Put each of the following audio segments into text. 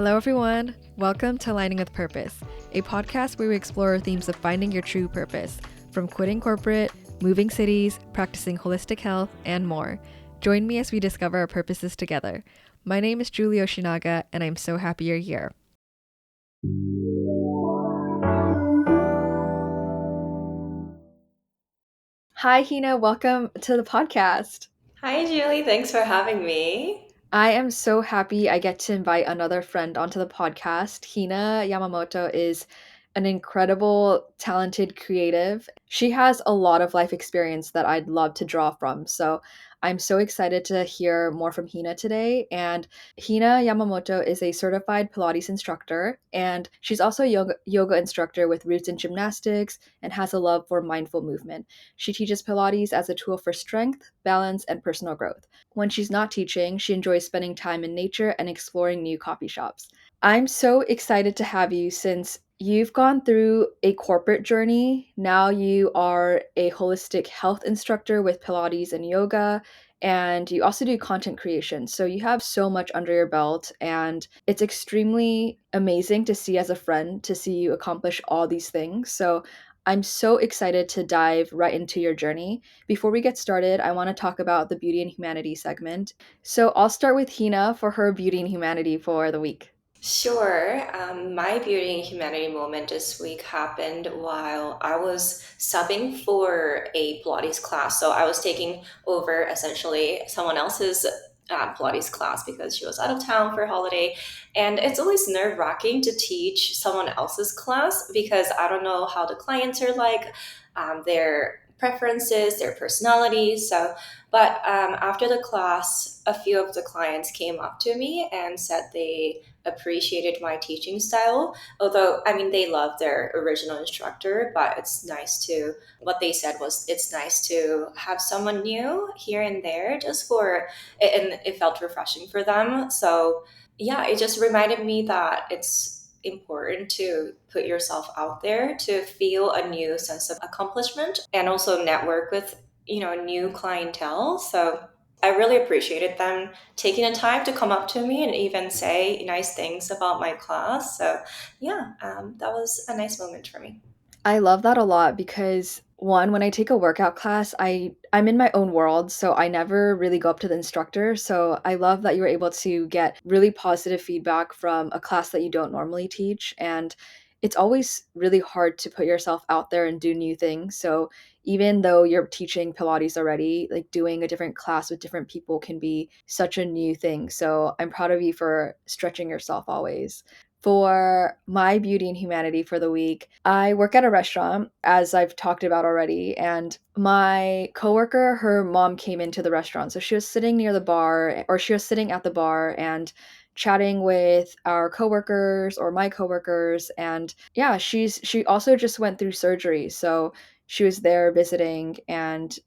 Hello, everyone. Welcome to Aligning with Purpose, a podcast where we explore themes of finding your true purpose, from quitting corporate, moving cities, practicing holistic health, and more. Join me as we discover our purposes together. My name is Juli, and I'm so happy you're here. Hi, Hina. Welcome to the podcast. Hi, Julie. Thanks for having me. I am so happy I get to invite another friend onto the podcast. Hina Yamamoto is an incredible, talented creative. She has a lot of life experience that I'd love to draw from. So I'm so excited to hear more from Hina today. And Hina Yamamoto is a certified Pilates instructor, and she's also a yoga instructor with roots in gymnastics and has a love for mindful movement. She teaches Pilates as a tool for strength, balance, and personal growth. When she's not teaching, she enjoys spending time in nature and exploring new coffee shops. I'm so excited to have you since you've gone through a corporate journey. Now you are a holistic health instructor with Pilates and yoga, and you also do content creation. So you have so much under your belt, and it's extremely amazing to see as a friend to see you accomplish all these things. So I'm so excited to dive right into your journey. Before we get started, I want to talk about the Beauty and Humanity segment. So I'll start with Hina for her Beauty and Humanity for the week. Sure. My Beauty and Humanity moment this week happened while I was subbing for a Pilates class. So I was taking over essentially someone else's Pilates class because she was out of town for a holiday. And it's always nerve wracking to teach someone else's class because I don't know how the clients are like, their preferences, their personalities. But after the class, a few of the clients came up to me and said they appreciated my teaching style. Although, I mean, they love their original instructor, but what they said was it's nice to have someone new here and there and it felt refreshing for them. So, yeah, it just reminded me that it's important to put yourself out there to feel a new sense of accomplishment and also network with, new clientele. So, I really appreciated them taking the time to come up to me and even say nice things about my class. So, yeah, that was a nice moment for me. I love that a lot because one, when I take a workout class, I'm in my own world, so I never really go up to the instructor. So I love that you were able to get really positive feedback from a class that you don't normally teach. And it's always really hard to put yourself out there and do new things. So even though you're teaching Pilates already, like doing a different class with different people can be such a new thing. So I'm proud of you for stretching yourself always. For my Beauty and Humanity for the week, I work at a restaurant, as I've talked about already, and my coworker, her mom came into the restaurant. So she was sitting near the bar, or she was sitting at the bar and chatting with our coworkers or my coworkers. And yeah, she also just went through surgery. So she was there visiting and,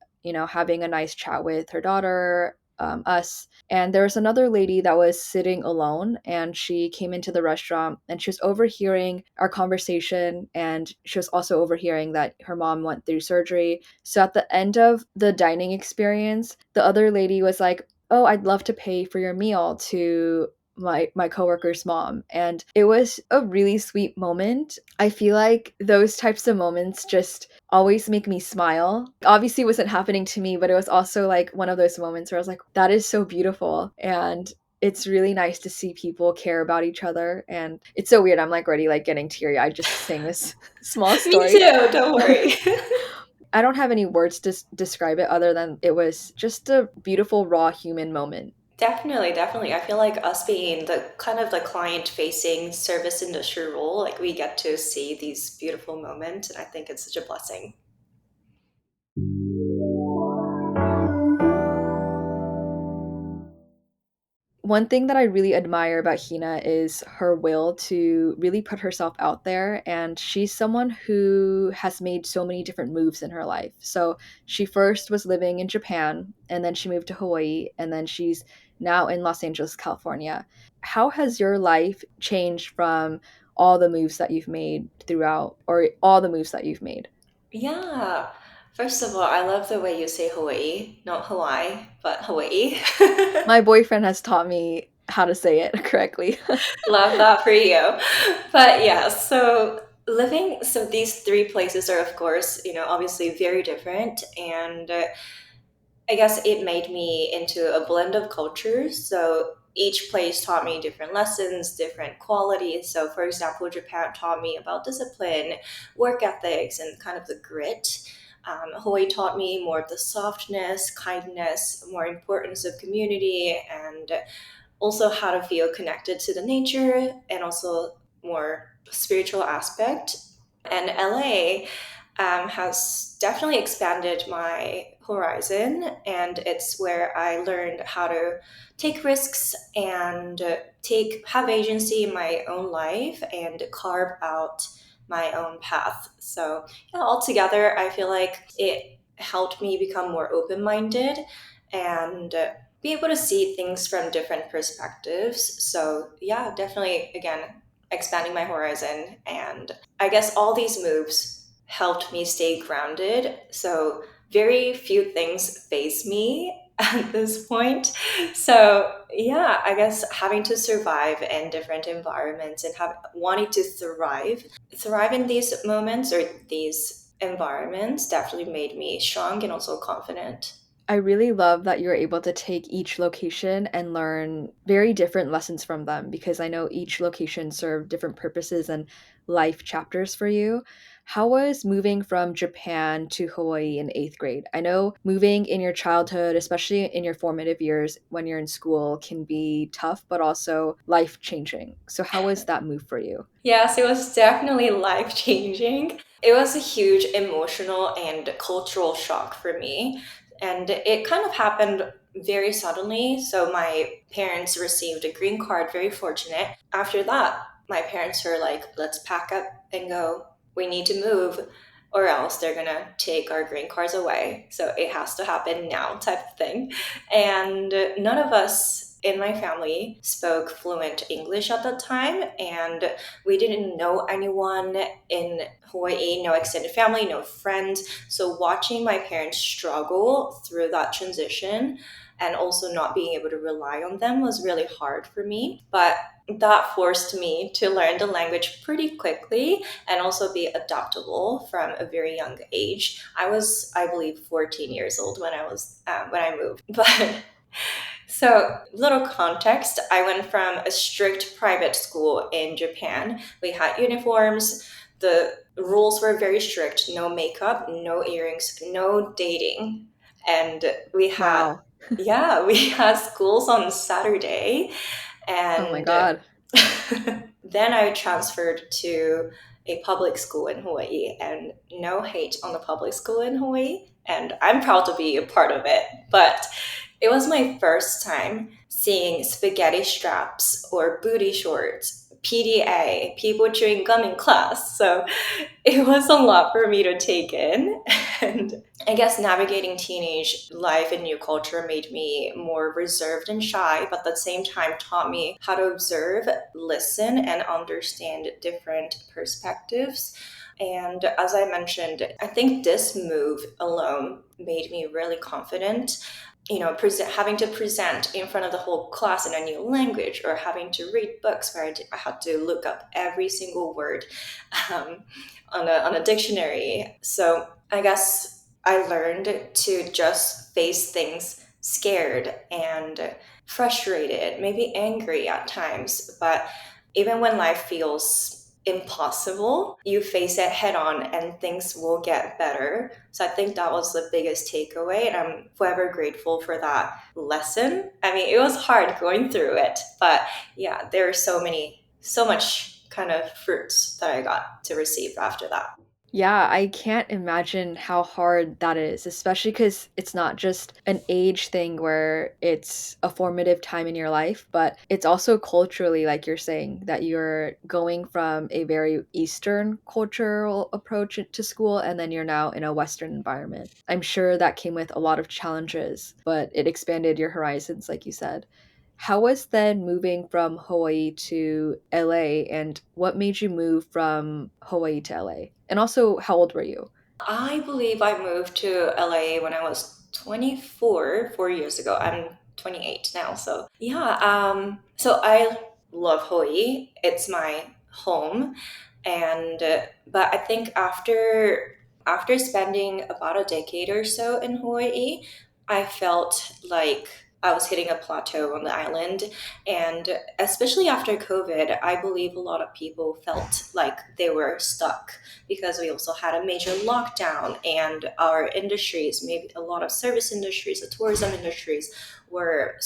having a nice chat with her daughter, us. And there was another lady that was sitting alone, and she came into the restaurant and she was overhearing our conversation. And she was also overhearing that her mom went through surgery. So at the end of the dining experience, the other lady was like, "Oh, I'd love to pay for your meal," to my coworker's mom. And it was a really sweet moment. I feel like those types of moments just always make me smile. Obviously it wasn't happening to me, but it was also like one of those moments where I was like, that is so beautiful. And it's really nice to see people care about each other. And it's so weird. I'm like already like getting teary-eyed just saying this small Me story. too, don't worry. I don't have any words to describe it other than it was just a beautiful, raw human moment. Definitely, definitely. I feel like us being the kind of the client facing service industry role, like we get to see these beautiful moments, and I think it's such a blessing. One thing that I really admire about Hina is her will to really put herself out there. And she's someone who has made so many different moves in her life. So she first was living in Japan, and then she moved to Hawaii, and then she's now in Los Angeles, California. How has your life changed from all the moves that you've made throughout, or all the moves that you've made? Yeah. First of all, I love the way you say Hawaii, not Hawaii, but Hawaii. My boyfriend has taught me how to say it correctly. Love that for you. But yeah, so these three places are, of course, obviously very different. And I guess it made me into a blend of cultures. So each place taught me different lessons, different qualities. So, for example, Japan taught me about discipline, work ethics, and kind of the grit. Hawaii taught me more of the softness, kindness, more importance of community, and also how to feel connected to the nature and also more spiritual aspect. And LA has definitely expanded my horizon, and it's where I learned how to take risks and take have agency in my own life and carve out my own path. So yeah, altogether, I feel like it helped me become more open-minded and be able to see things from different perspectives. So yeah, definitely again expanding my horizon, and I guess all these moves helped me stay grounded. So very few things phase me at this point. So yeah, I guess having to survive in different environments and have wanting to thrive in these moments or these environments definitely made me strong and also confident. I really love that you're able to take each location and learn very different lessons from them because I know each location served different purposes and life chapters for you. How was moving from Japan to Hawaii in eighth grade? I know moving in your childhood, especially in your formative years when you're in school, can be tough, but also life changing. So, how was that move for you? Yes, it was definitely life changing. It was a huge emotional and cultural shock for me. And it kind of happened very suddenly. So, my parents received a green card, very fortunate. After that, my parents were like, let's pack up and go. We need to move, or else they're gonna take our green cards away. So, it has to happen now, type of thing. And none of us in my family spoke fluent English at the time, and we didn't know anyone in Hawaii, no extended family, no friends. So watching my parents struggle through that transition and also not being able to rely on them was really hard for me. But that forced me to learn the language pretty quickly and also be adaptable from a very young age. I was, I believe, 14 years old when I moved. But so, little context, I went from a strict private school in Japan. We had uniforms, the rules were very strict, no makeup, no earrings, no dating. And we had, Wow. yeah, we had schools on Saturday. Oh my And God. then I transferred to a public school in Hawaii, and no hate on the public school in Hawaii. And I'm proud to be a part of it. But it was my first time seeing spaghetti straps or booty shorts, PDA, people chewing gum in class. So it was a lot for me to take in. And I guess navigating teenage life in new culture made me more reserved and shy, but at the same time taught me how to observe, listen, and understand different perspectives. And as I mentioned, I think this move alone made me really confident. Having to present in front of the whole class in a new language, or having to read books where I had to look up every single word um, on a dictionary. So I guess I learned to just face things scared and frustrated, maybe angry at times. But even when life feels impossible, you face it head on and things will get better. So I think that was the biggest takeaway. And I'm forever grateful for that lesson. I mean, it was hard going through it, but yeah, there are so much kind of fruits that I got to receive after that. Yeah, I can't imagine how hard that is, especially because it's not just an age thing where it's a formative time in your life, but it's also culturally, like you're saying, that you're going from a very Eastern cultural approach to school and then you're now in a Western environment. I'm sure that came with a lot of challenges, but it expanded your horizons, like you said. How was then moving from Hawaii to LA, and what made you move from Hawaii to LA? And also, how old were you? I believe I moved to LA when I was 24, 4 years ago. I'm 28 now. So yeah, so I love Hawaii. It's my home, and but I think after spending about a decade or so in Hawaii, I felt like I was hitting a plateau on the island. And especially after COVID, I believe a lot of people felt like they were stuck because we also had a major lockdown, and our industries, maybe a lot of service industries, the tourism industries, were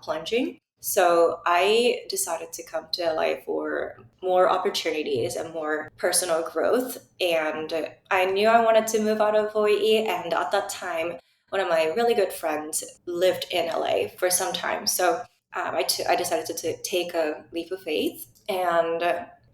plunging. So I decided to come to LA for more opportunities and more personal growth. And I knew I wanted to move out of Hawaii. And at that time, one of my really good friends lived in LA for some time. So I decided to take a leap of faith. And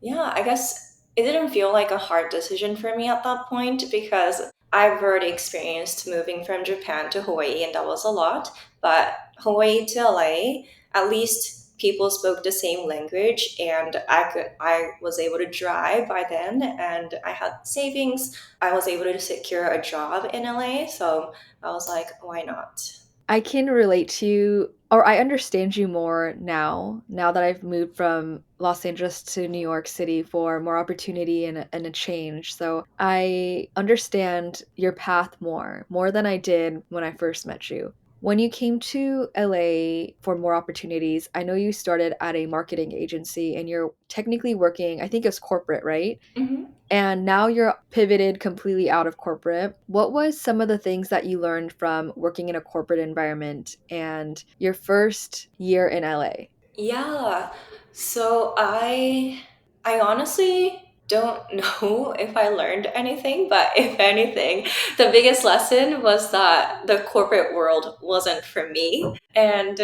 yeah, I guess it didn't feel like a hard decision for me at that point because I've already experienced moving from Japan to Hawaii, and that was a lot. But Hawaii to LA, at least people spoke the same language, and I was able to drive by then, and I had savings. I was able to secure a job in LA, so I was like, why not? I can relate to you, or I understand you more now that I've moved from Los Angeles to New York City for more opportunity and a change. So I understand your path more than I did when I first met you. When you came to LA for more opportunities, I know you started at a marketing agency and you're technically working, I think it's corporate, right? Mhm. And now you're pivoted completely out of corporate. What was some of the things that you learned from working in a corporate environment and your first year in LA? Yeah. So I honestly don't know if I learned anything, but if anything, the biggest lesson was that the corporate world wasn't for me. And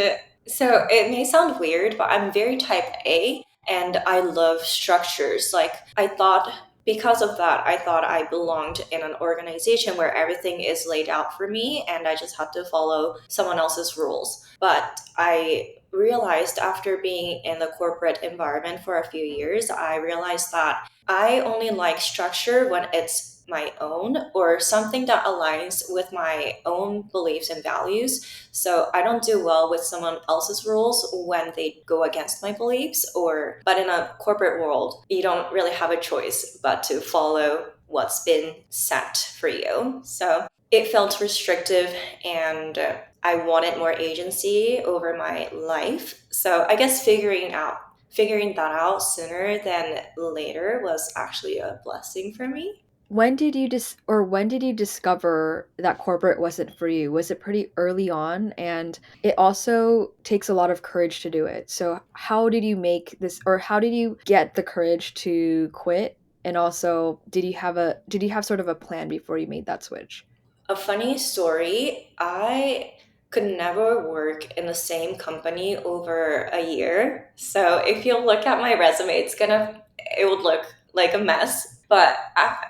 so it may sound weird, but I'm very type A and I love structures. Like I thought because of that, I thought I belonged in an organization where everything is laid out for me and I just had to follow someone else's rules. But I realized after being in the corporate environment for a few years, I realized that I only like structure when it's my own or something that aligns with my own beliefs and values. So I don't do well with someone else's rules when they go against my beliefs, or but in a corporate world, you don't really have a choice but to follow what's been set for you. So it felt restrictive, and I wanted more agency over my life. So I guess figuring that out sooner than later was actually a blessing for me. When did you discover that corporate wasn't for you? Was it pretty early on? And it also takes a lot of courage to do it. So how did you make this, or how did you get the courage to quit? And also, did you have sort of a plan before you made that switch? A funny story, I could never work in the same company over a year. So if you look at my resume, it would look like a mess. But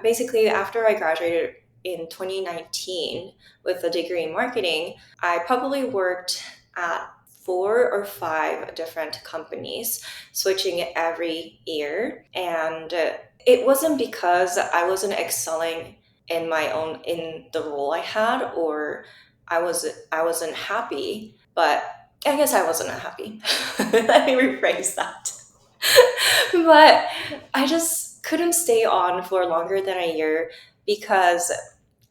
basically, after I graduated in 2019 with a degree in marketing, I probably worked at 4 or 5 different companies, switching every year. And it wasn't because I wasn't excelling in the role I had, or I wasn't happy, but I guess I wasn't unhappy. Let me rephrase that. But I just couldn't stay on for longer than a year because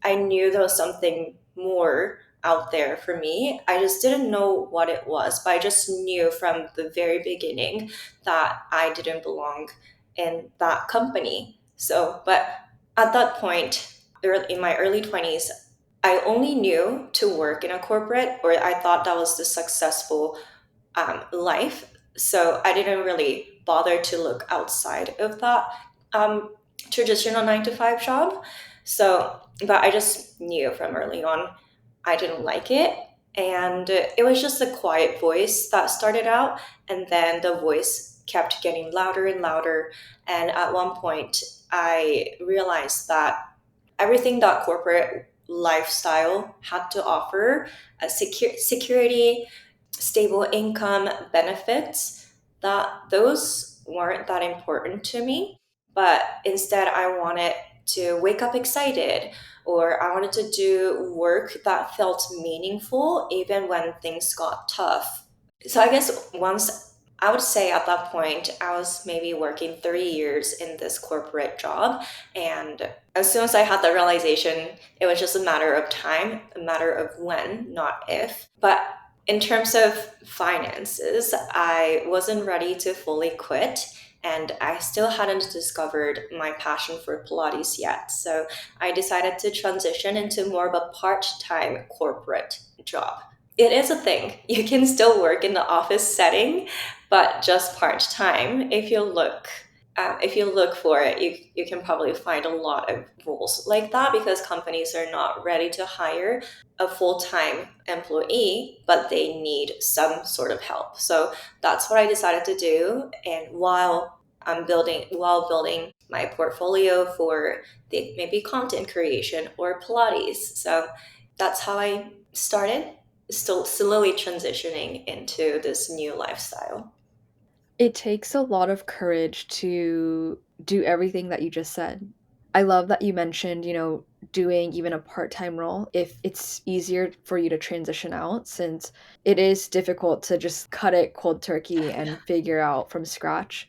I knew there was something more out there for me. I just didn't know what it was, but I just knew from the very beginning that I didn't belong in that company. So, but at that point, in my early 20s, I only knew to work in a corporate, or I thought that was the successful life. So I didn't really bother to look outside of that um, traditional 9 to 5 job. So, but I just knew from early on I didn't like it. And it was just a quiet voice that started out. And then the voice kept getting louder and louder. And at one point, I realized that everything that corporate lifestyle had to offer, security, stable income, benefits, that those weren't that important to me. But instead, I wanted to wake up excited, or I wanted to do work that felt meaningful even when things got tough. So I guess once I would say at that point, I was maybe working 3 years in this corporate job. And as soon as I had the realization, it was just a matter of time, a matter of when, not if. But in terms of finances, I wasn't ready to fully quit. And I still hadn't discovered my passion for Pilates yet. So I decided to transition into more of a part time corporate job. It is a thing. You can still work in the office setting, but just part time. If you look for it, you can probably find a lot of roles like that because companies are not ready to hire a full time employee, but they need some sort of help. So that's what I decided to do. And while building my portfolio for the maybe content creation or Pilates. So that's how I started, still slowly transitioning into this new lifestyle. It takes a lot of courage to do everything that you just said. I love that you mentioned, doing even a part-time role if it's easier for you to transition out, since it is difficult to just cut it cold turkey and figure out from scratch.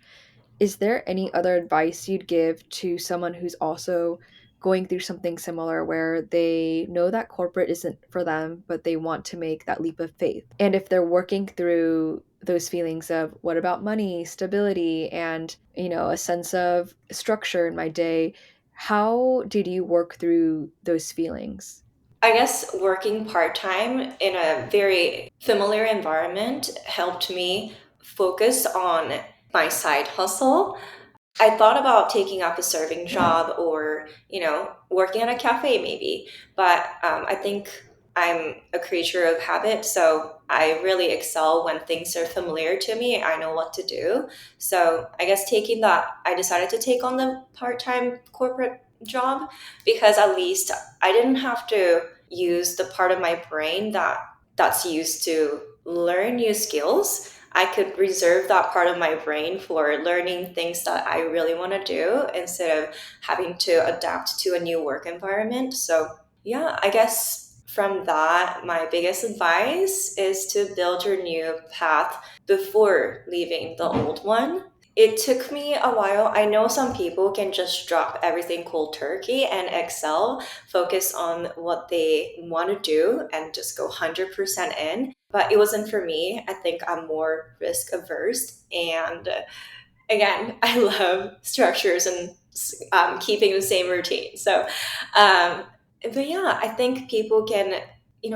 Is there any other advice you'd give to someone who's also going through something similar where they know that corporate isn't for them, but they want to make that leap of faith? And if they're working through those feelings of what about money, stability, and, a sense of structure in my day, how did you work through those feelings? I guess working part time in a very familiar environment helped me focus on my side hustle. I thought about taking up a serving job or, working at a cafe maybe, but I think I'm a creature of habit. So I really excel when things are familiar to me. I know what to do. So I guess I decided to take on the part time corporate job because at least I didn't have to use the part of my brain that's used to learn new skills. I could reserve that part of my brain for learning things that I really want to do instead of having to adapt to a new work environment. So, yeah, I guess from that, my biggest advice is to build your new path before leaving the old one. It took me a while. I know some people can just drop everything cold turkey and excel, focus on what they want to do, and just go 100% in. But it wasn't for me. I think I'm more risk averse. And again, I love structures and keeping the same routine. So, um, but yeah, I think people can,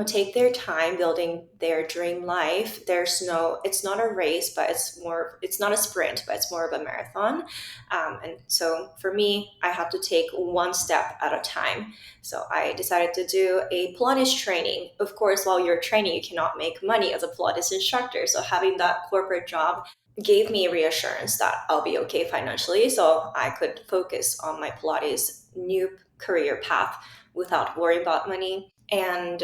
take their time building their dream life. It's not a race, but it's not a sprint, but it's more of a marathon. And so for me, I have to take one step at a time. So I decided to do a Pilates training. Of course, while you're training, you cannot make money as a Pilates instructor. So having that corporate job gave me reassurance that I'll be okay financially, so I could focus on my Pilates new career path without worrying about money. And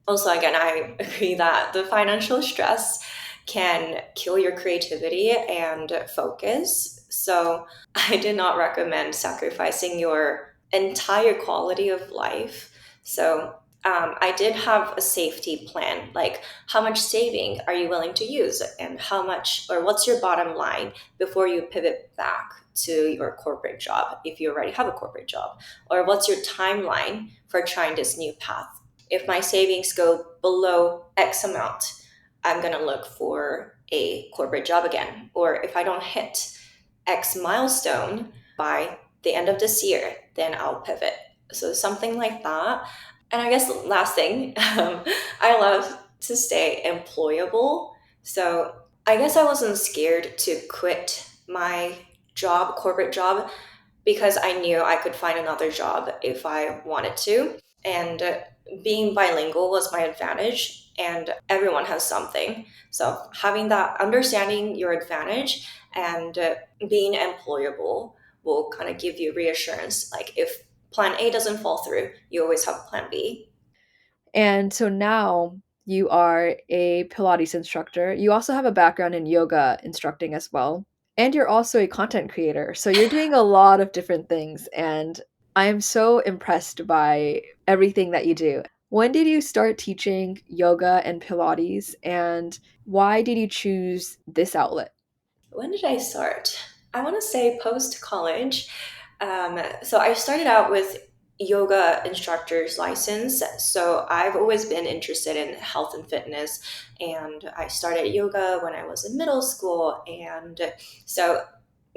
also, again, I agree that the financial stress can kill your creativity and focus. So I did not recommend sacrificing your entire quality of life. So I did have a safety plan, like how much saving are you willing to use and how much or what's your bottom line before you pivot back to your corporate job if you already have a corporate job, or what's your timeline for trying this new path. If my savings go below X amount, I'm going to look for a corporate job again. Or if I don't hit X milestone by the end of this year, then I'll pivot. So something like that. And I guess the last thing, I love to stay employable. So I guess I wasn't scared to quit my corporate job, because I knew I could find another job if I wanted to. And being bilingual was my advantage, and everyone has something. So having that, understanding your advantage and being employable will kind of give you reassurance. Like if plan A doesn't fall through, you always have plan B. And so now you are a Pilates instructor. You also have a background in yoga instructing as well. And you're also a content creator. So you're doing a lot of different things. And I am so impressed by everything that you do. When did you start teaching yoga and Pilates, and why did you choose this outlet? When did I start? I want to say post college. So I started out with yoga instructor's license. So I've always been interested in health and fitness. And I started yoga when I was in middle school. And so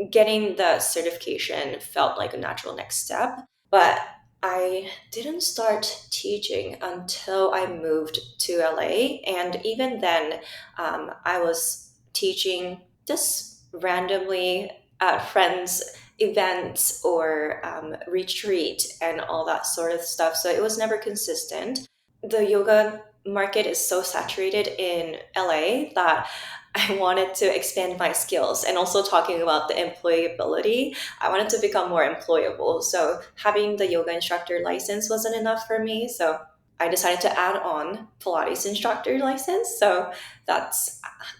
getting the certification felt like a natural next step. But I didn't start teaching until I moved to LA. And even then, I was teaching just randomly at friends' events or retreat and all that sort of stuff. So it was never consistent. The yoga market is so saturated in LA that I wanted to expand my skills, and also talking about the employability. I wanted to become more employable. So having the yoga instructor license wasn't enough for me. So I decided to add on Pilates instructor license. So that's,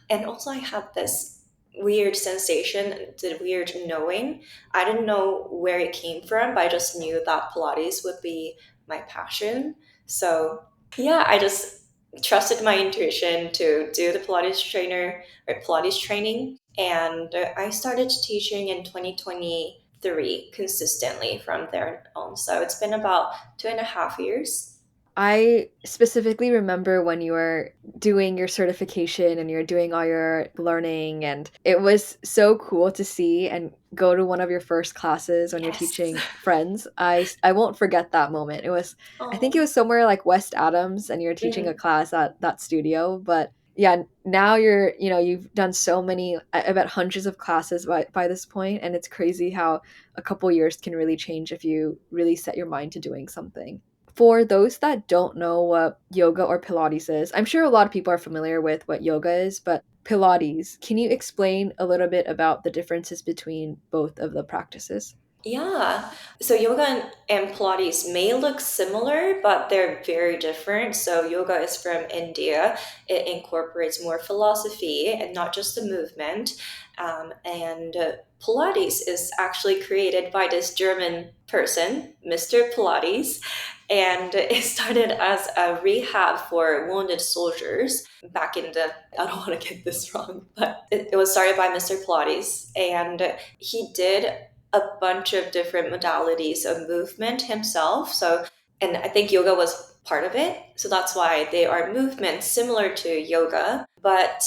and also I had this weird sensation, the weird knowing. I didn't know where it came from, but I just knew that Pilates would be my passion. So yeah, I just trusted my intuition to do the Pilates trainer or Pilates training. And I started teaching in 2023 consistently from there on. So it's been about 2.5 years. I specifically remember when you were doing your certification and you're doing all your learning, and it was so cool to see and go to one of your first classes when you're Yes. teaching friends. I won't forget that moment. It was, I think it Oh. was somewhere like West Adams and you're teaching a Mhm. class at that studio, but yeah, now you're, you've done so many, I bet hundreds of classes by this point, and it's crazy how a couple years can really change if you really set your mind to doing something. For those that don't know what yoga or Pilates is, I'm sure a lot of people are familiar with what yoga is, but Pilates, can you explain a little bit about the differences between both of the practices? Yeah. So yoga and Pilates may look similar, but they're very different. So yoga is from India. It incorporates more philosophy and not just the movement. And Pilates is actually created by this German person, Mr. Pilates, and it started as a rehab for wounded soldiers back in the, I don't want to get this wrong, but it was started by Mr. Pilates, and he did a bunch of different modalities of movement himself. So, and I think yoga was part of it. So that's why they are movements similar to yoga. But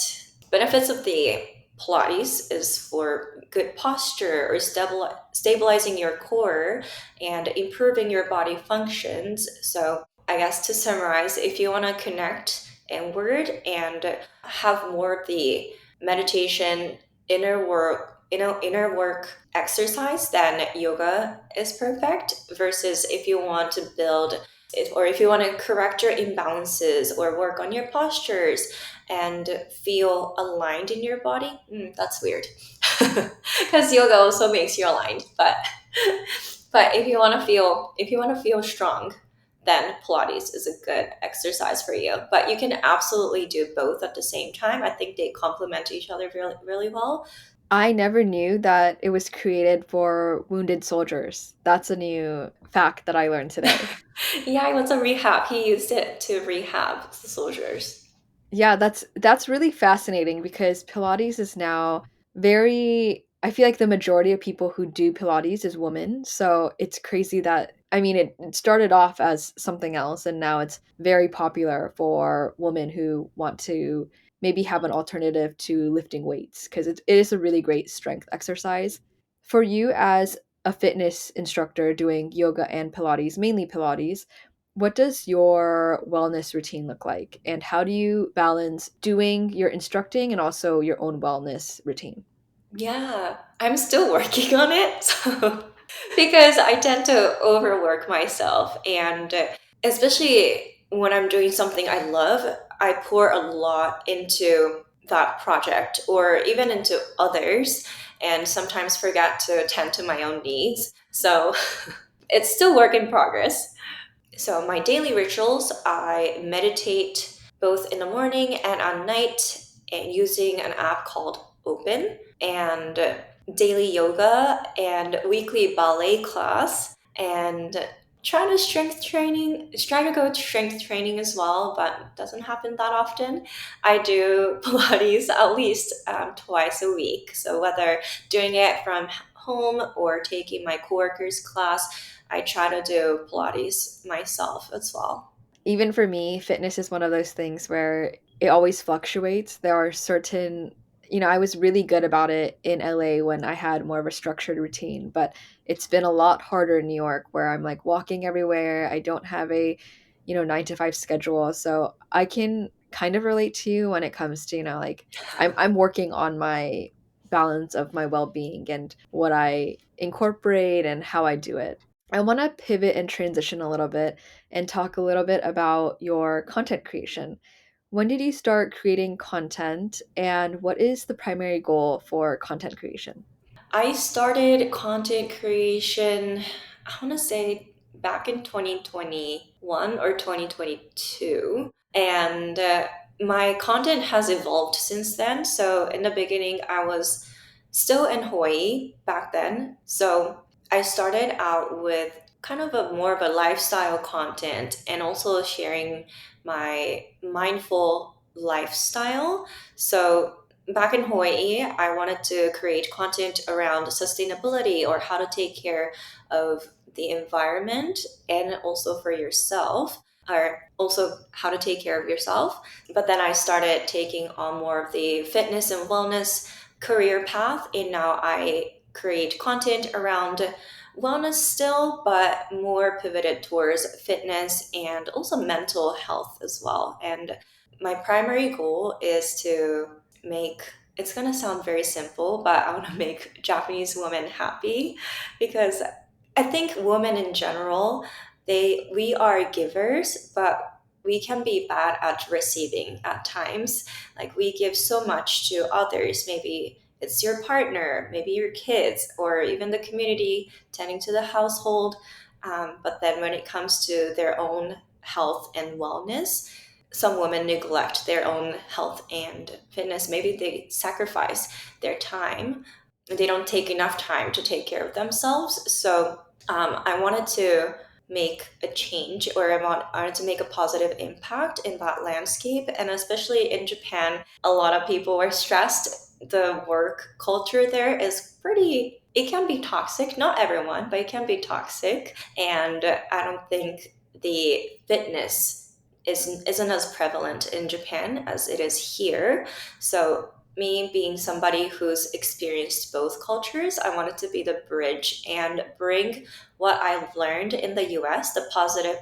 benefits of the Pilates is for good posture or stabilizing your core and improving your body functions. So I guess to summarize, if you want to connect inward and have more of the meditation inner work exercise, then yoga is perfect. Versus if you want to build or if you want to correct your imbalances or work on your postures and feel aligned in your body, that's weird because yoga also makes you aligned. But if you want to feel strong, then Pilates is a good exercise for you. But you can absolutely do both at the same time. I think they complement each other really, really well. I never knew that it was created for wounded soldiers. That's a new fact that I learned today. Yeah, it was a rehab. He used it to rehab the soldiers. Yeah, that's really fascinating because Pilates is now very, I feel like the majority of people who do Pilates is women. So it's crazy that, I mean, it started off as something else and now it's very popular for women who want to maybe have an alternative to lifting weights because it is a really great strength exercise. For you as a fitness instructor doing yoga and Pilates, mainly Pilates, what does your wellness routine look like? And how do you balance doing your instructing and also your own wellness routine? Yeah, I'm still working on it. So, because I tend to overwork myself. And especially when I'm doing something I love, I pour a lot into that project or even into others, and sometimes forget to attend to my own needs. So, it's still work in progress. So, my daily rituals, I meditate both in the morning and at night and using an app called Open, and daily yoga and weekly ballet class. and trying to go to strength training as well, but it doesn't happen that often. I do Pilates at least twice a week. So whether doing it from home or taking my coworker's class, I try to do Pilates myself as well. Even for me, fitness is one of those things where it always fluctuates. There are certain, I was really good about it in LA when I had more of a structured routine, but it's been a lot harder in New York where I'm like walking everywhere. I don't have a, 9 to 5 schedule. So I can kind of relate to you when it comes to, like I'm working on my balance of my well-being and what I incorporate and how I do it. I want to pivot and transition a little bit and talk a little bit about your content creation. When did you start creating content, and what is the primary goal for content creation? I started content creation, I want to say back in 2021 or 2022. And my content has evolved since then. So in the beginning, I was still in Hawaii back then. So I started out with kind of a more of a lifestyle content and also sharing my mindful lifestyle. So back in Hawaii, I wanted to create content around sustainability or how to take care of the environment and also for yourself, or also how to take care of yourself. But then I started taking on more of the fitness and wellness career path, and now I create content around wellness still, but more pivoted towards fitness and also mental health as well. And my primary goal is to make, it's going to sound very simple, but I want to make Japanese women happy, because I think women in general, we are givers, but we can be bad at receiving at times. Like we give so much to others, maybe it's your partner, maybe your kids, or even the community tending to the household. But then when it comes to their own health and wellness, some women neglect their own health and fitness. Maybe they sacrifice their time. They don't take enough time to take care of themselves. So I wanted to make a change, or I wanted to make a positive impact in that landscape. And especially in Japan, a lot of people were stressed. The work culture there is pretty, it can be toxic. Not everyone, but it can be toxic. And I don't think the fitness isn't as prevalent in Japan as it is here. So me being somebody who's experienced both cultures, I wanted to be the bridge and bring what I've learned in the US, the positive,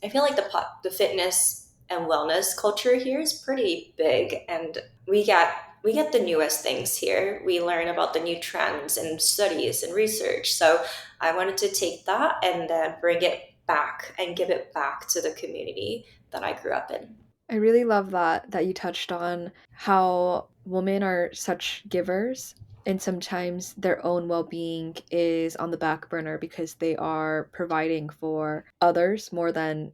I feel like the fitness and wellness culture here is pretty big, and we get the newest things here. We learn about the new trends and studies and research. So I wanted to take that and then bring it back and give it back to the community that I grew up in. I really love that you touched on how women are such givers and sometimes their own well-being is on the back burner because they are providing for others more than,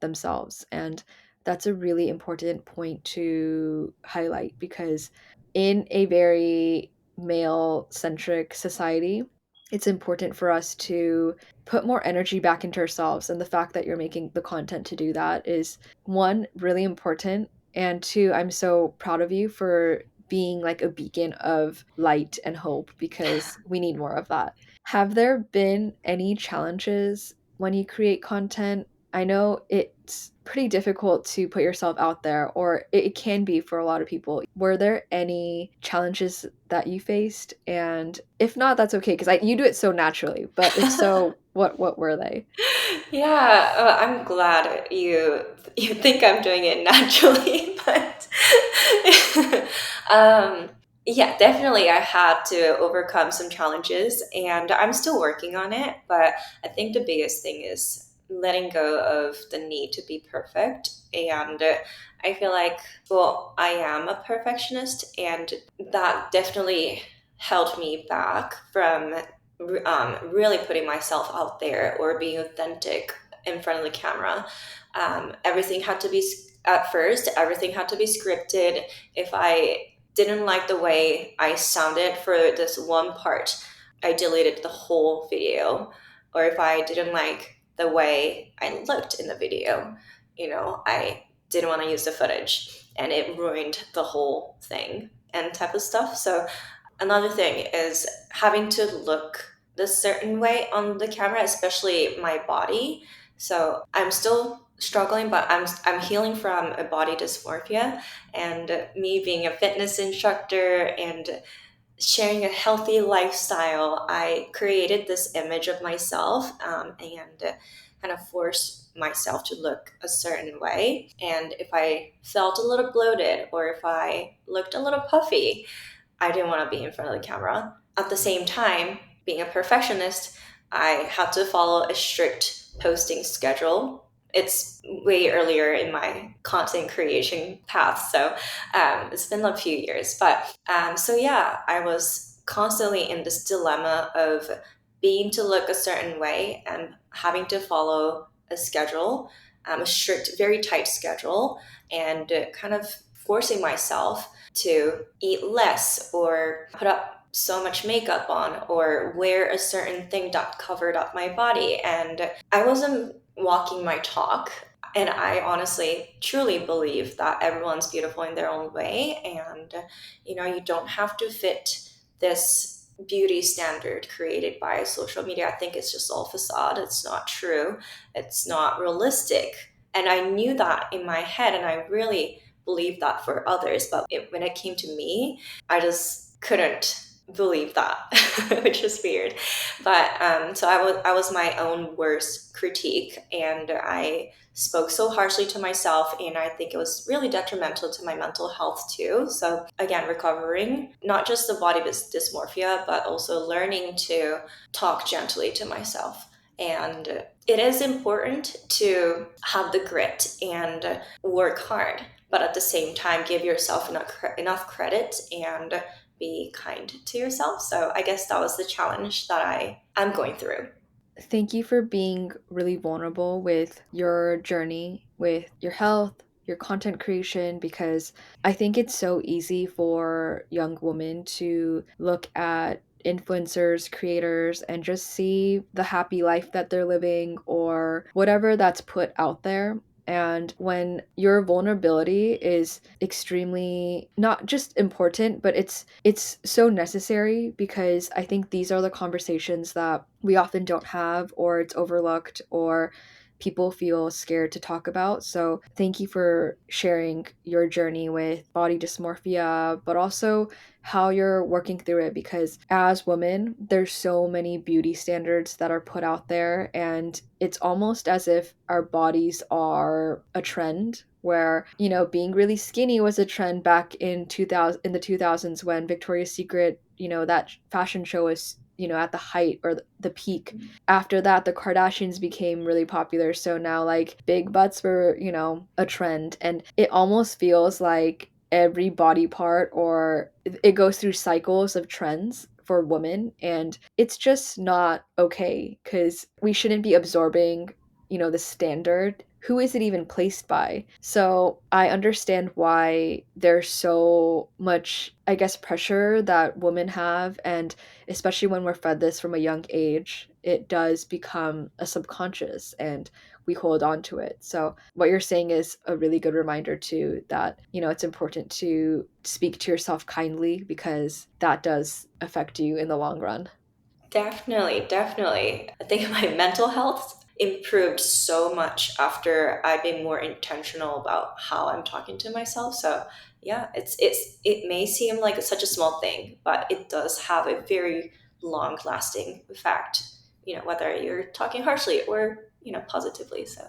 themselves. And that's a really important point to highlight because in a very male-centric society, it's important for us to put more energy back into ourselves, and the fact that you're making the content to do that is one, really important, and two, I'm so proud of you for being like a beacon of light and hope because we need more of that. Have there been any challenges when you create content? I know it's pretty difficult to put yourself out there, or it can be for a lot of people. Were there any challenges that you faced? And if not, that's okay because you do it so naturally. But if so, what were they? Yeah, I'm glad you think I'm doing it naturally, but um, yeah, definitely I had to overcome some challenges, and I'm still working on it. But I think the biggest thing is letting go of the need to be perfect, and I feel like, well, I am a perfectionist, and that definitely held me back from really putting myself out there or being authentic in front of the camera. Everything had to be, at first, everything had to be scripted. If I didn't like the way I sounded for this one part, I deleted the whole video. or if I didn't like the way I looked in the video, I didn't want to use the footage and it ruined the whole thing and type of stuff. So another thing is having to look the certain way on the camera, especially my body. So I'm still struggling, but I'm healing from a body dysmorphia, and me being a fitness instructor and sharing a healthy lifestyle, I created this image of myself, and kind of forced myself to look a certain way. And if I felt a little bloated or if I looked a little puffy, I didn't want to be in front of the camera. At the same time, being a perfectionist, I had to follow a strict posting schedule. It's way earlier in my content creation path, so it's been a few years. But so yeah, I was constantly in this dilemma of being to look a certain way and having to follow a schedule, a strict, very tight schedule, and kind of forcing myself to eat less or put up so much makeup on or wear a certain thing that covered up my body. And I wasn't walking my talk. And I honestly, truly believe that everyone's beautiful in their own way. And, you don't have to fit this beauty standard created by social media. I think it's just all facade. It's not true. It's not realistic. And I knew that in my head. And I really believe that for others. But when it came to me, I just couldn't believe that, which is weird. But so I was my own worst critique, and I spoke so harshly to myself, and I think it was really detrimental to my mental health too. So again, recovering not just the body dysmorphia, but also learning to talk gently to myself. And it is important to have the grit and work hard, but at the same time give yourself enough credit and be kind to yourself. So I guess that was the challenge that I'm going through. Thank you for being really vulnerable with your journey, with your health, your content creation, because I think it's so easy for young women to look at influencers, creators, and just see the happy life that they're living or whatever that's put out there. And when your vulnerability is extremely not just important, but it's so necessary because I think these are the conversations that we often don't have or it's overlooked or people feel scared to talk about. So, thank you for sharing your journey with body dysmorphia, but also how you're working through it because as women, there's so many beauty standards that are put out there and it's almost as if our bodies are a trend where, being really skinny was a trend back in 2000 in the 2000s when Victoria's Secret, that fashion show was at the height or the peak. After that, the Kardashians became really popular. So now, like, big butts were, a trend. And it almost feels like every body part or it goes through cycles of trends for women. And it's just not okay because we shouldn't be absorbing, the standard. Who is it even placed by? So I understand why there's so much, I guess, pressure that women have. And especially when we're fed this from a young age, it does become a subconscious and we hold on to it. So what you're saying is a really good reminder too that, it's important to speak to yourself kindly because that does affect you in the long run. Definitely, definitely. I think my mental health improved so much after I've been more intentional about how I'm talking to myself. So yeah, it may seem like such a small thing, but it does have a very long lasting effect, whether you're talking harshly or, positively. So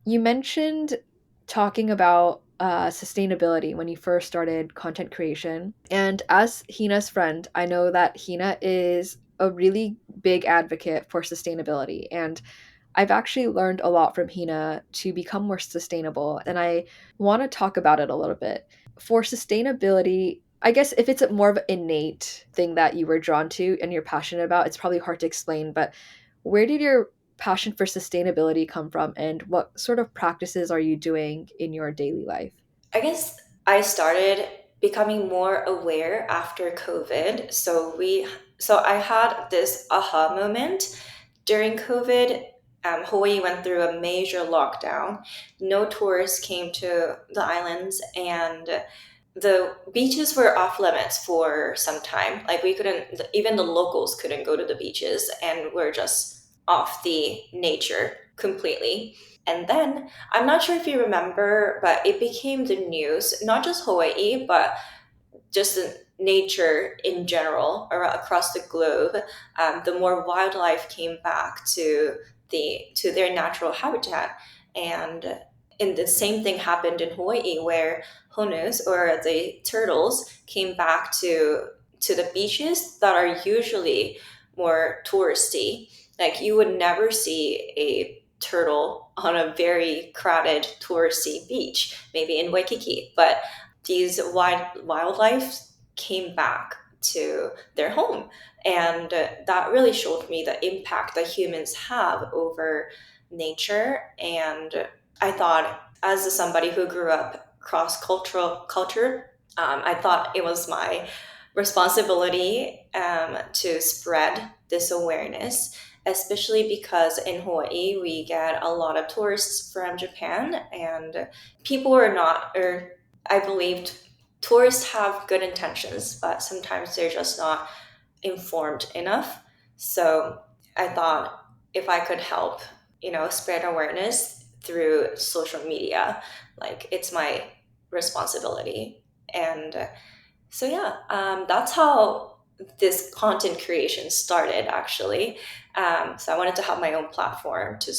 You mentioned talking about sustainability when you first started content creation. And as Hina's friend, I know that Hina is a really big advocate for sustainability. And I've actually learned a lot from Hina to become more sustainable. And I want to talk about it a little bit. For sustainability, I guess if it's a more of an innate thing that you were drawn to and you're passionate about, it's probably hard to explain. But where did your passion for sustainability come from and what sort of practices are you doing in your daily life? I guess I started becoming more aware after COVID. So I had this aha moment during COVID. Hawaii went through a major lockdown. No tourists came to the islands, and the beaches were off limits for some time. Like we couldn't, even the locals couldn't go to the beaches, and we're just off the nature completely. And then I'm not sure if you remember, but it became the news, not just Hawaii, but just the nature in general across the globe. The more wildlife came back to their natural habitat, and the same thing happened in Hawaii, where honus, or the turtles, came back to the beaches that are usually more touristy. Like you would never see a turtle on a very crowded touristy beach, maybe in Waikiki, but these wildlife came back to their home. And that really showed me the impact that humans have over nature. And I thought, as somebody who grew up cross cultural culture, I thought it was my responsibility to spread this awareness, especially because in Hawaii we get a lot of tourists from Japan, and people are not, or I believed tourists have good intentions, but sometimes they're just not informed enough. So I thought if I could help, spread awareness through social media, like it's my responsibility. And so yeah, that's how this content creation started actually. So I wanted to have my own platform to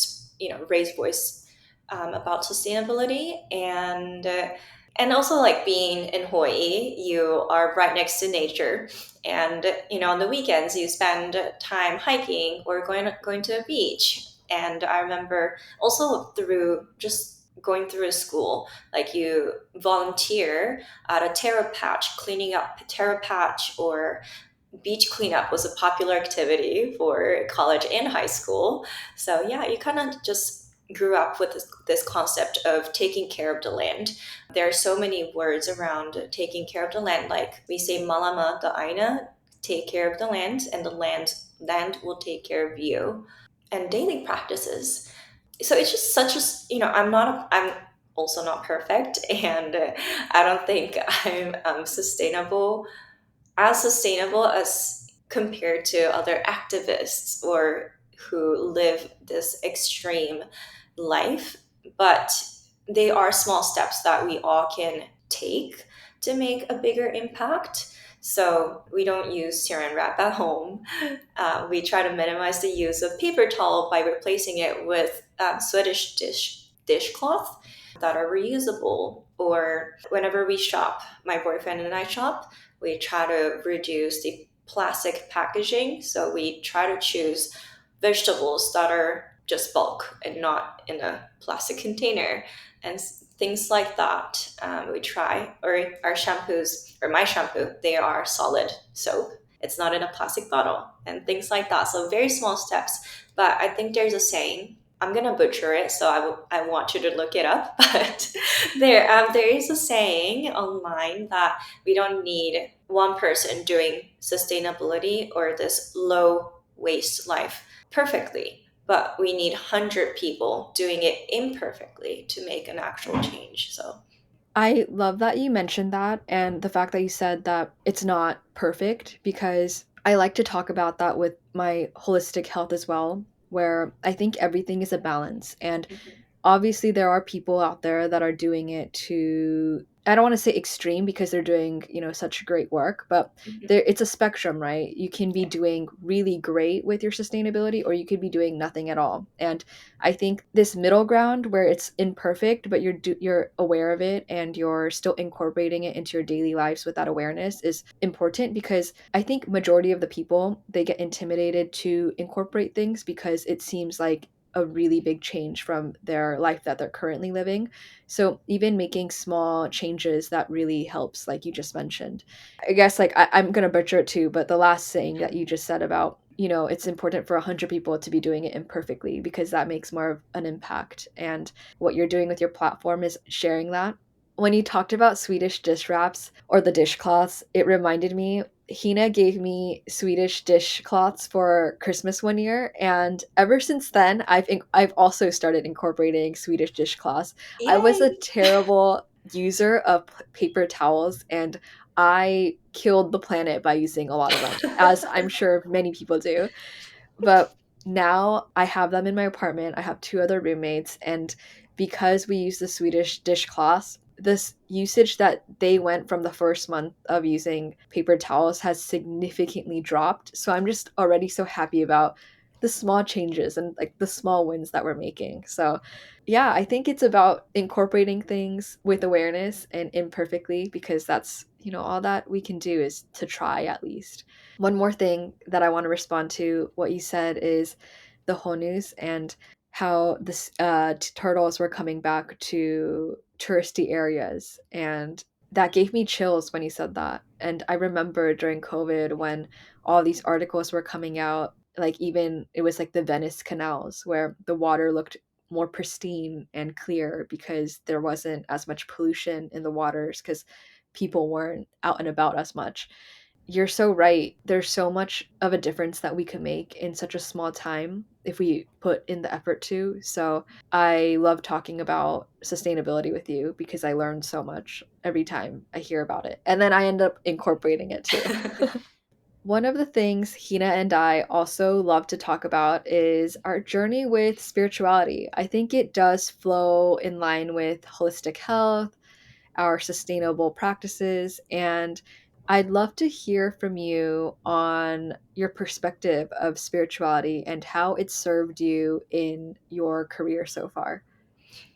raise voice about sustainability, and also like being in Hawaii, you are right next to nature, and on the weekends you spend time hiking or going to a beach. And I remember also through just going through a school, like you volunteer at a taro patch, cleaning up a taro patch, or beach cleanup was a popular activity for college and high school. So yeah, you kind of just grew up with this concept of taking care of the land. There are so many words around taking care of the land, like we say malama the aina, take care of the land, and the land will take care of you, and daily practices. So it's just such a I'm also not perfect, and I don't think I'm sustainable as compared to other activists or who live this extreme life. But they are small steps that we all can take to make a bigger impact. So we don't use saran wrap at home. We try to minimize the use of paper towel by replacing it with Swedish dishcloth that are reusable. Or whenever we shop, my boyfriend and I shop, we try to reduce the plastic packaging. So we try to choose vegetables that are just bulk and not in a plastic container, and things like that. We try, or our shampoos, or my shampoo, they are solid soap. It's not in a plastic bottle, and things like that. So very small steps. But I think there's a saying. I'm gonna butcher it, so I want you to look it up. But there is a saying online that we don't need one person doing sustainability or this low waste life perfectly, but we need 100 people doing it imperfectly to make an actual change. So I love that you mentioned that and the fact that you said that it's not perfect because I like to talk about that with my holistic health as well, where I think everything is a balance. And mhm, obviously there are people out there that are doing it to, I don't want to say extreme because they're doing, such great work, but mhm, there it's a spectrum, right? You can be yeah, doing really great with your sustainability or you could be doing nothing at all. And I think this middle ground where it's imperfect but you're aware of it and you're still incorporating it into your daily lives with that awareness is important because I think majority of the people they get intimidated to incorporate things because it seems like a really big change from their life that they're currently living. So even making small changes that really helps, like you just mentioned. I guess like I'm gonna butcher it too, but the last thing that you just said about it's important for 100 people to be doing it imperfectly because that makes more of an impact. And what you're doing with your platform is sharing that. When you talked about Swedish dish wraps or the dishcloths, it reminded me Hina gave me Swedish dishcloths for Christmas one year, and ever since then, I've also started incorporating Swedish dishcloths. I was a Yay! terrible user of paper towels, and I killed the planet by using a lot of them, as I'm sure many people do. But now I have them in my apartment. I have two other roommates, and because we use the Swedish dishcloths, this usage that they went from the first month of using paper towels has significantly dropped. So I'm just already so happy about the small changes and like the small wins that we're making. So yeah, I think it's about incorporating things with awareness and imperfectly, because that's, all that we can do is to try at least. One more thing that I want to respond to what you said is the honus and how this turtles were coming back to touristy areas, and that gave me chills when you said that. And I remember during COVID when all these articles were coming out, like even it was like the Venice canals where the water looked more pristine and clear because there wasn't as much pollution in the waters because people weren't out and about as much. You're so right. There's so much of a difference that we can make in such a small time if we put in the effort to. So I love talking about sustainability with you because I learn so much every time I hear about it. And then I end up incorporating it too. One of the things Hina and I also love to talk about is our journey with spirituality. I think it does flow in line with holistic health, our sustainable practices. And I'd love to hear from you on your perspective of spirituality and how it served you in your career so far.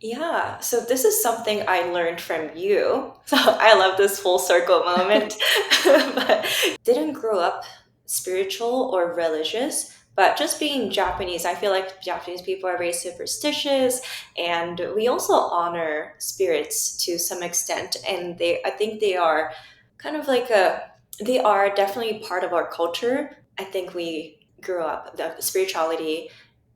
Yeah, so this is something I learned from you. So I love this full circle moment. But didn't grow up spiritual or religious, but just being Japanese, I feel like Japanese people are very superstitious and we also honor spirits to some extent and I think they are kind of like they are definitely part of our culture. I think we grew up the spirituality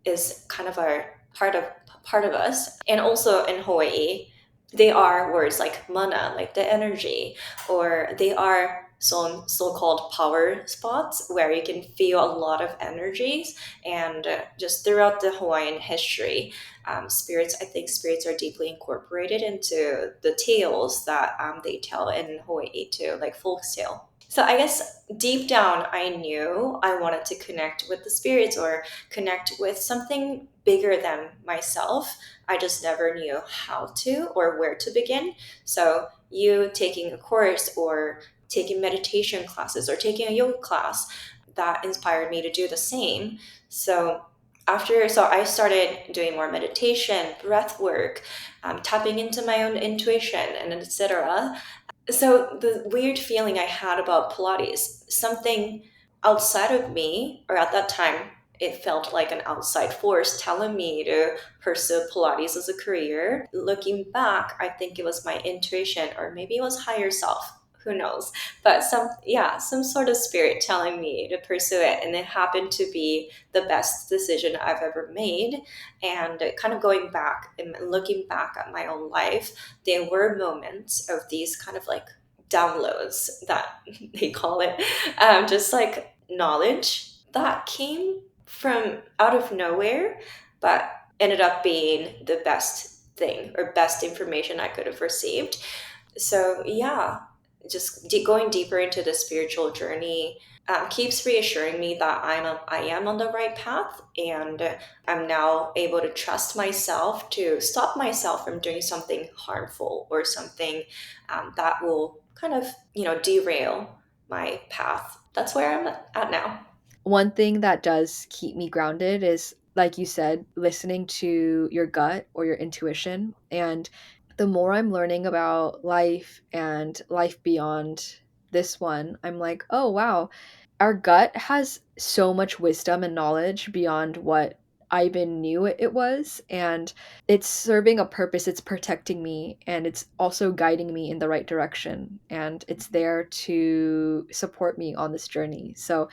is kind of our part of us. And also in Hawaii, they are words like mana, like the energy, or they are some so-called power spots where you can feel a lot of energies. And just throughout the Hawaiian history, spirits, I think spirits are deeply incorporated into the tales that they tell in Hawaii too, like folk tale. So I guess deep down, I knew I wanted to connect with the spirits or connect with something bigger than myself. I just never knew how to or where to begin. So, you taking a course or taking meditation classes or taking a yoga class, that inspired me to do the same. So I started doing more meditation, breath work, tapping into my own intuition, and etc. So the weird feeling I had about Pilates, something outside of me, or at that time, it felt like an outside force telling me to pursue Pilates as a career. Looking back, I think it was my intuition, or maybe it was higher self. Who knows? But some sort of spirit telling me to pursue it, and it happened to be the best decision I've ever made. And kind of going back and looking back at my own life, there were moments of these kind of like downloads that they call it, just like knowledge that came from out of nowhere, but ended up being the best thing or best information I could have received. So, yeah, just going deeper into the spiritual journey keeps reassuring me that I am on the right path, and I'm now able to trust myself to stop myself from doing something harmful or something that will kind of, derail my path. That's where I'm at now. One thing that does keep me grounded is, like you said, listening to your gut or your intuition. And the more I'm learning about life and life beyond this one, I'm like, oh, wow, our gut has so much wisdom and knowledge beyond what I even knew it was. And it's serving a purpose. It's protecting me and it's also guiding me in the right direction. And it's there to support me on this journey. So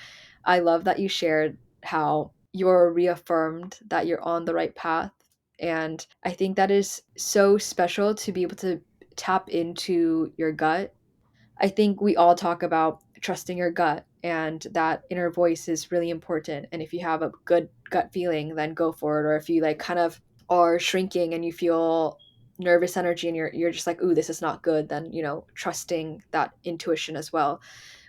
I love that you shared how you're reaffirmed that you're on the right path. And I think that is so special to be able to tap into your gut. I think we all talk about trusting your gut, and that inner voice is really important. And if you have a good gut feeling, then go for it. Or if you like kind of are shrinking and you feel nervous energy and you're just like, ooh, this is not good, then trusting that intuition as well.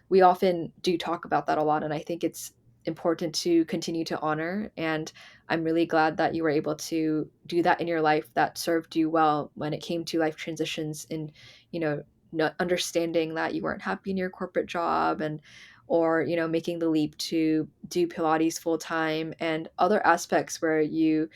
We often do talk about that a lot, and I think it's important to continue to honor. And I'm really glad that you were able to do that in your life, that served you well when it came to life transitions, and you know not understanding that you weren't happy in your corporate job, and or making the leap to do Pilates full time, and other aspects where you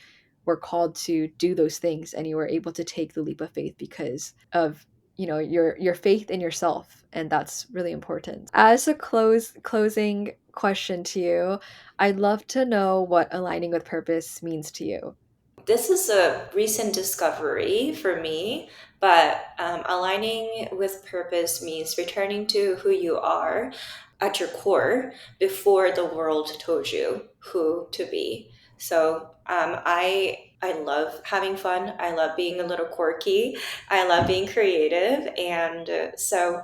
were called to do those things, and you were able to take the leap of faith because of your faith in yourself. And that's really important. As a closing question to you, I'd love to know what aligning with purpose means to you. This is a recent discovery for me, but aligning with purpose means returning to who you are at your core before the world told you who to be. So I love having fun. I love being a little quirky. I love being creative, and so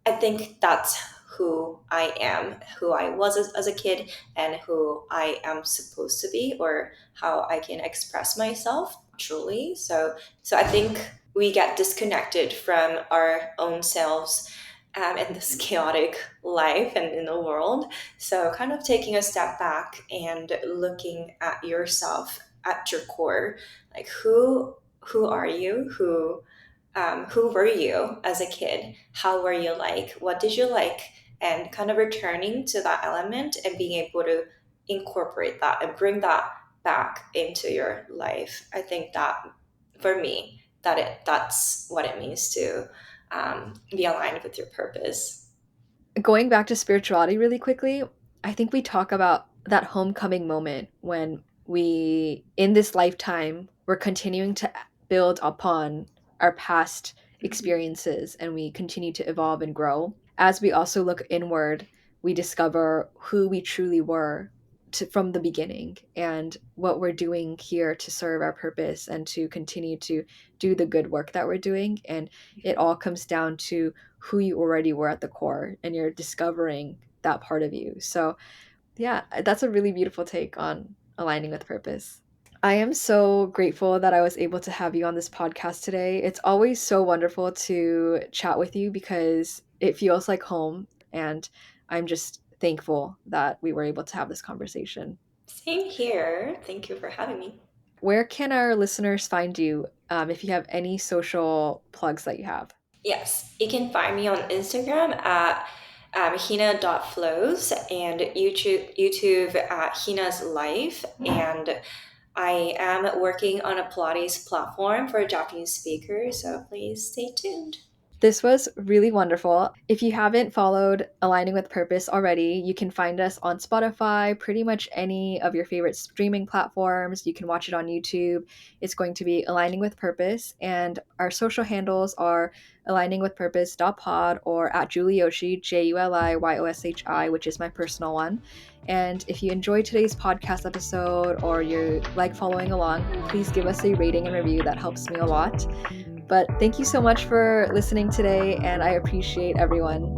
I think that's who I am, who I was as a kid, and who I am supposed to be, or how I can express myself truly. So I think we get disconnected from our own selves in this chaotic life and in the world. So kind of taking a step back and looking at yourself at your core, like who are you? Who were you as a kid? How were you like? What did you like? And kind of returning to that element and being able to incorporate that and bring that back into your life. I think that for me, that's what it means to be aligned with your purpose. Going back to spirituality really quickly, I think we talk about that homecoming moment when we, in this lifetime, we're continuing to build upon our past experiences, and we continue to evolve and grow. As we also look inward, we discover who we truly were from the beginning, and what we're doing here to serve our purpose and to continue to do the good work that we're doing. And it all comes down to who you already were at the core, and you're discovering that part of you. So, yeah, that's a really beautiful take on aligning with purpose. I am so grateful that I was able to have you on this podcast today. It's always so wonderful to chat with you because it feels like home, and I'm just thankful that we were able to have this conversation. Same here. Thank you for having me. Where can our listeners find you, if you have any social plugs that you have? Yes, you can find me on Instagram at hina.flows and YouTube at Hina's Life. And I am working on a Pilates platform for Japanese speakers, so please stay tuned. This was really wonderful. If you haven't followed Aligning with Purpose already, you can find us on Spotify, pretty much any of your favorite streaming platforms. You can watch it on YouTube. It's going to be Aligning with Purpose. And our social handles are aligningwithpurpose.pod or at Julioshi, JULIYOSHI, which is my personal one. And if you enjoyed today's podcast episode or you like following along, please give us a rating and review. That helps me a lot. But thank you so much for listening today, and I appreciate everyone.